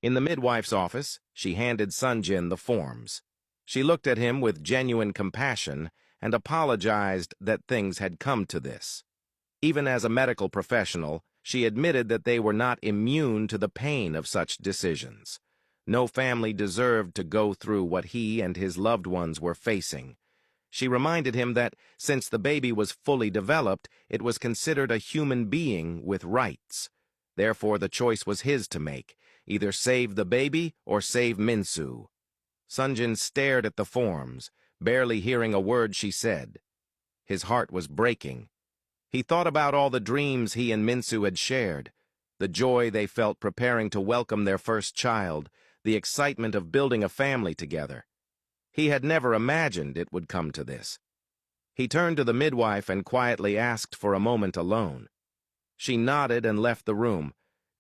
In the midwife's office, she handed Sonjin the forms. She looked at him with genuine compassion and apologized that things had come to this. Even as a medical professional, she admitted that they were not immune to the pain of such decisions. No family deserved to go through what he and his loved ones were facing. She reminded him that, since the baby was fully developed, it was considered a human being with rights. Therefore, the choice was his to make, either save the baby or save Minsu. Sonjin stared at the forms, barely hearing a word she said. His heart was breaking. He thought about all the dreams he and Minsu had shared, the joy they felt preparing to welcome their first child, the excitement of building a family together. He had never imagined it would come to this. He turned to the midwife and quietly asked for a moment alone. She nodded and left the room,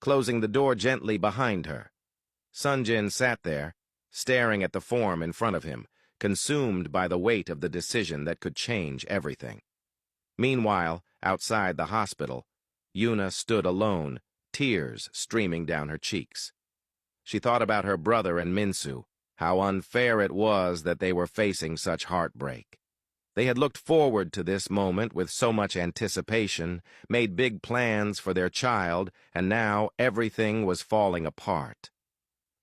closing the door gently behind her. Sonjin sat there, staring at the form in front of him, consumed by the weight of the decision that could change everything. Meanwhile, outside the hospital, Yuna stood alone, tears streaming down her cheeks. She thought about her brother and Minsu, how unfair it was that they were facing such heartbreak. They had looked forward to this moment with so much anticipation, made big plans for their child, and now everything was falling apart.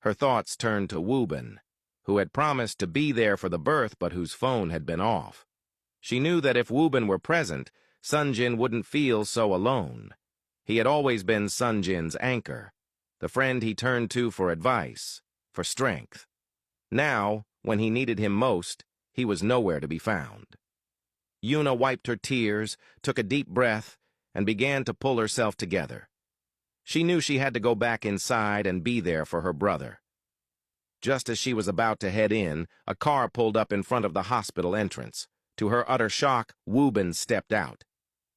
Her thoughts turned to Woobin, who had promised to be there for the birth but whose phone had been off. She knew that if Woobin were present, Sonjin wouldn't feel so alone. He had always been Sonjin's anchor, the friend he turned to for advice, for strength. Now, when he needed him most, he was nowhere to be found. Yuna wiped her tears, took a deep breath, and began to pull herself together. She knew she had to go back inside and be there for her brother. Just as she was about to head in, a car pulled up in front of the hospital entrance. To her utter shock, Woobin stepped out.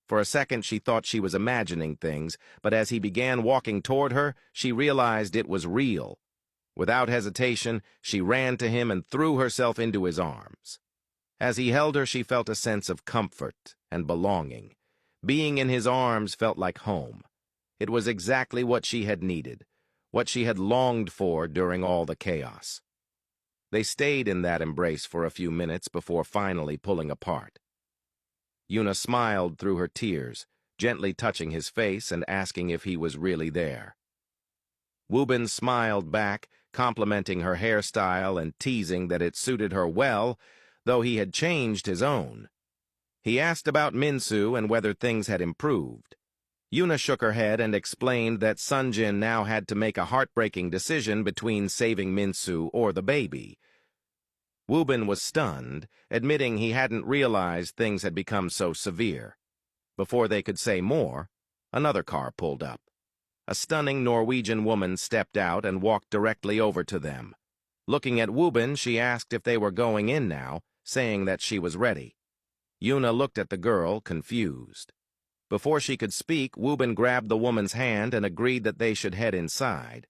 For a second she thought she was imagining things, but as he began walking toward her, she realized it was real. Without hesitation, she ran to him and threw herself into his arms. As he held her, she felt a sense of comfort and belonging. Being in his arms felt like home. It was exactly what she had needed, what she had longed for during all the chaos. They stayed in that embrace for a few minutes before finally pulling apart. Yuna smiled through her tears, gently touching his face and asking if he was really there. Woobin smiled back, complimenting her hairstyle and teasing that it suited her well, though he had changed his own. He asked about Minsu and whether things had improved. Yuna shook her head and explained that Sonjin now had to make a heartbreaking decision between saving Minsu or the baby. Woobin was stunned, admitting he hadn't realized things had become so severe. Before they could say more, another car pulled up. A stunning Norwegian woman stepped out and walked directly over to them. Looking at Woobin, she asked if they were going in now, saying that she was ready. Yuna looked at the girl, confused. Before she could speak, Woobin grabbed the woman's hand and agreed that they should head inside.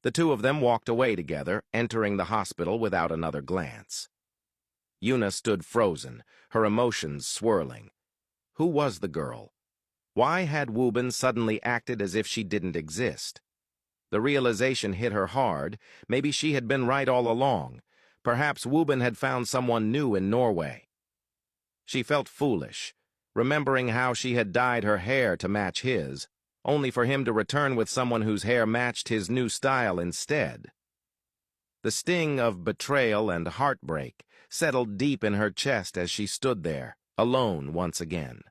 The two of them walked away together, entering the hospital without another glance. Yuna stood frozen, her emotions swirling. Who was the girl? Why had Woobin suddenly acted as if she didn't exist? The realization hit her hard. Maybe she had been right all along. Perhaps Woobin had found someone new in Norway. She felt foolish, remembering how she had dyed her hair to match his, only for him to return with someone whose hair matched his new style instead. The sting of betrayal and heartbreak settled deep in her chest as she stood there, alone once again.